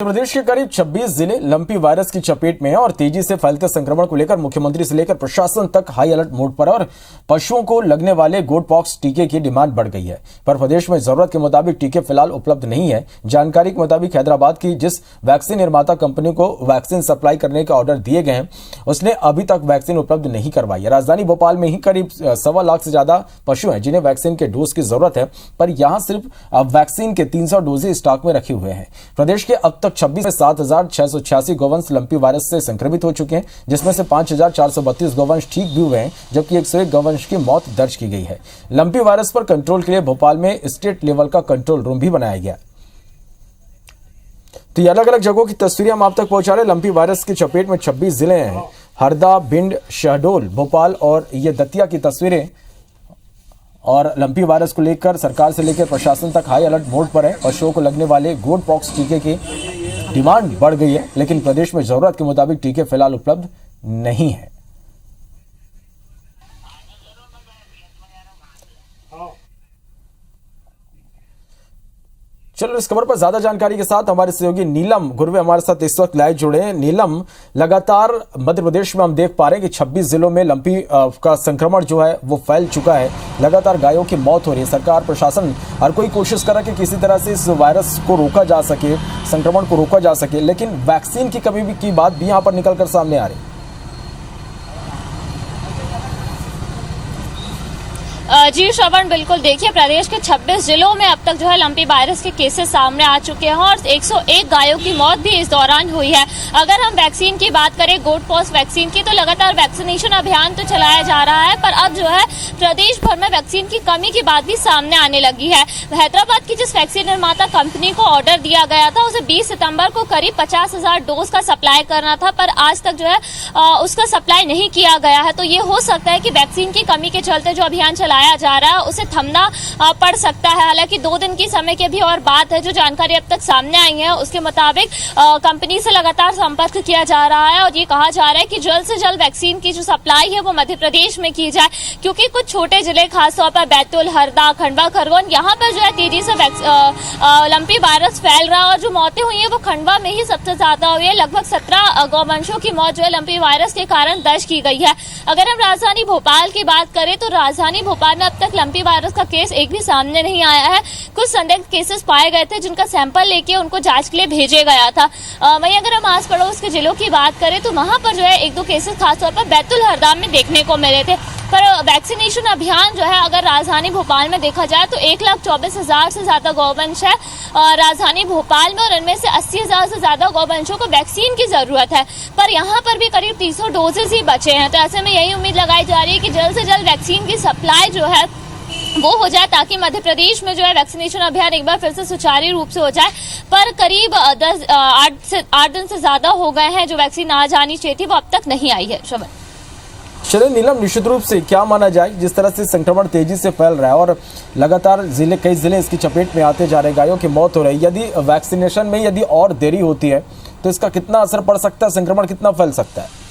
प्रदेश के करीब 26 जिले लंपी वायरस की चपेट में हैं और तेजी से फैलते संक्रमण को लेकर मुख्यमंत्री से लेकर प्रशासन तक हाई अलर्ट मोड पर और पशुओं को लगने वाले गोट पॉक्स टीके की डिमांड बढ़ गई है। पर प्रदेश में जरूरत के मुताबिक टीके फिलहाल उपलब्ध नहीं है। जानकारी के मुताबिक हैदराबाद की जिस वैक्सीन निर्माता कंपनी को वैक्सीन सप्लाई करने के ऑर्डर दिए गए हैं उसने अभी तक वैक्सीन उपलब्ध नहीं करवाई है। राजधानी भोपाल में ही करीब 1.25 लाख से ज्यादा पशु हैं जिन्हें वैक्सीन के डोज की जरूरत है, पर यहां सिर्फ वैक्सीन के 300 डोजें स्टॉक में रखे हुए हैं। प्रदेश के अब तक 26 में 7,686 गौवंश लंपी वायरस से संक्रमित हो चुके हैं, जिसमें से 5,432 गौवंश ठीक भी हुए हैं, जबकि 101 गौवंश की मौत दर्ज की गई है। लंपी वायरस पर कंट्रोल के लिए भोपाल में स्टेट लेवल का कंट्रोल रूम भी बनाया गया। तो ये अलग अलग जगहों की तस्वीरें हम आप तक पहुंचा रहे। लंपी वायरस की चपेट में 26 जिले हैं, हरदा, भिंड, शहडोल, भोपाल और ये दतिया की तस्वीरें। और लंपी वायरस को लेकर सरकार से लेकर प्रशासन तक हाई अलर्ट मोड पर है। पशुओं को लगने वाले गोट पॉक्स टीके की डिमांड बढ़ गई है, लेकिन प्रदेश में जरूरत के मुताबिक टीके फिलहाल उपलब्ध नहीं है। चलो इस खबर पर ज्यादा जानकारी के साथ हमारे सहयोगी नीलम गुरवे हमारे साथ इस वक्त लाइव जुड़े हैं। नीलम, लगातार मध्य प्रदेश में हम देख पा रहे हैं कि 26 जिलों में लंपी का संक्रमण जो है वो फैल चुका है। लगातार गायों की मौत हो रही है। सरकार प्रशासन हर कोई कोशिश कर रहा है कि किसी तरह से इस वायरस को रोका जा सके, संक्रमण को रोका जा सके, लेकिन वैक्सीन की कमी की बात भी यहाँ पर निकलकर सामने आ रही है। जी श्रवण, बिल्कुल देखिए, प्रदेश के 26 जिलों में अब तक जो है लंपी वायरस के केसेस सामने आ चुके हैं और 101 गायों की मौत भी इस दौरान हुई है। अगर हम वैक्सीन की बात करें, गोट पॉक्स वैक्सीन की, तो लगातार वैक्सीनेशन अभियान तो चलाया जा रहा है, पर अब जो है प्रदेश भर में वैक्सीन की कमी की बात भी सामने आने लगी है। हैदराबाद की जिस वैक्सीन निर्माता कंपनी को ऑर्डर दिया गया था उसे 20 सितंबर को करीब 50,000 डोज का सप्लाई करना था, पर आज तक जो है उसका सप्लाई नहीं किया गया है। तो ये हो सकता है कि वैक्सीन की कमी के चलते जो अभियान चलाया जा रहा है उसे थमना पड़ सकता है। हालांकि 2 दिन की समय की भी और बात है। जो जानकारी अब तक सामने आई है उसके मुताबिक कंपनी से लगातार संपर्क किया जा रहा है और ये कहा जा रहा है कि जल्द से जल्द वैक्सीन की जो सप्लाई है वो मध्य प्रदेश में की जाए, क्योंकि कुछ छोटे जिले खासतौर पर बैतूल, हरदा, खंडवा, खरगोन, यहाँ पर जो है तेजी से लंपी वायरस फैल रहा है और जो मौतें हुई है वो खंडवा में ही सबसे ज्यादा हुई है। लगभग 17 गौवंशों की मौत जो है लंपी वायरस के कारण दर्ज की गई है। अगर हम राजधानी भोपाल की बात करें तो राजधानी भोपाल में अब तक लंपी वायरस का केस एक भी सामने नहीं आया है। कुछ संदिग्ध केसेस पाए गए थे जिनका सैंपल लेके उनको जांच के लिए भेजे गया था। वहीं अगर हम आस पड़ोस के जिलों की बात करें तो वहां पर जो है 1-2 केसेस खासतौर पर बैतूल, हरदा में देखने को मिले थे। पर वैक्सीनेशन अभियान जो है अगर राजधानी भोपाल में देखा जाए तो 1,24,000 से ज्यादा गौवंश है राजधानी भोपाल में और इनमें से 80,000 से ज्यादा गौवंशों को वैक्सीन की जरूरत है, पर यहाँ पर भी करीब 300 डोजेज ही बचे हैं। तो ऐसे में यही उम्मीद लगाई जा रही है कि जल्द से जल्द वैक्सीन की सप्लाई जो है वो हो जाए, ताकि मध्य प्रदेश में जो है वैक्सीनेशन अभियान एक बार फिर से सुचारू रूप से हो जाए। पर करीब 8 दिन से ज्यादा हो गए हैं जो वैक्सीन आ जानी चाहिए थी वो अब तक नहीं आई है। श्रवण, चलिए नीलम, निश्चित रूप से क्या माना जाए, जिस तरह से संक्रमण तेजी से फैल रहा है और लगातार कई जिले इसकी चपेट में आते जा रहे, गायों की मौत हो रही है, यदि वैक्सीनेशन में यदि और देरी होती है तो इसका कितना असर पड़ सकता है, संक्रमण कितना फैल सकता है?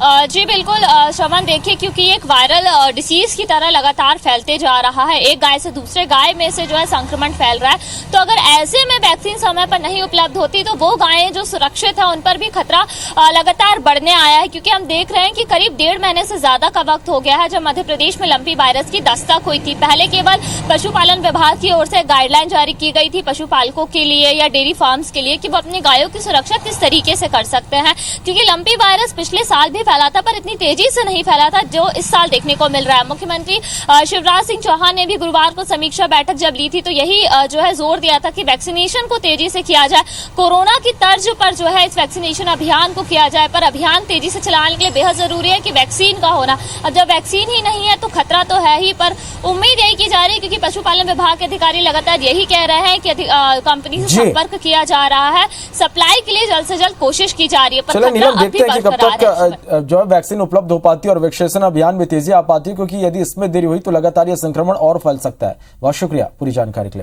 जी बिल्कुल श्रवण, देखिए, क्योंकि एक वायरल डिसीज की तरह लगातार फैलते जा रहा है, एक गाय से दूसरे गाय में से जो है संक्रमण फैल रहा है। तो अगर ऐसे में वैक्सीन समय पर नहीं उपलब्ध होती तो वो गायें जो सुरक्षित है उन पर भी खतरा लगातार बढ़ने आया है, क्योंकि हम देख रहे हैं कि करीब 1.5 महीने से ज्यादा का वक्त हो गया है जब मध्य प्रदेश में लंपी वायरस की दस्तक हुई थी। पहले केवल पशुपालन विभाग की ओर से गाइडलाइन जारी की गई थी पशुपालकों के लिए या डेयरी फार्म्स के लिए कि वो अपनी गायों की सुरक्षा किस तरीके से कर सकते हैं, क्योंकि लंपी वायरस पिछले साल भी फैला था पर इतनी तेजी से नहीं फैला था जो इस साल देखने को मिल रहा है। मुख्यमंत्री शिवराज सिंह चौहान ने भी गुरुवार को समीक्षा बैठक जब ली थी तो यही जो है जोर दिया था कि वैक्सीनेशन को तेजी से किया जाए, कोरोना की तर्ज पर जो है इस वैक्सीनेशन अभियान को किया जाए। पर अभियान तेजी से चलाने के लिए बेहद जरूरी है कि वैक्सीन का होना। अब जब वैक्सीन ही नहीं है तो खतरा तो है ही, पर उम्मीद यही की जा रही है, क्योंकि पशुपालन विभाग के अधिकारी लगातार यही कह रहे हैं कि कंपनी से संपर्क किया जा रहा है, सप्लाई के लिए जल्द से जल्द कोशिश की जा रही है। पर देखते हैं कि कब तक जो है वैक्सीन उपलब्ध हो पाती है और वैक्सीनेशन अभियान में तेजी आ पाती है, क्योंकि यदि इसमें देरी हुई तो लगातार यह संक्रमण और फैल सकता है। बहुत शुक्रिया पूरी जानकारी के लिए।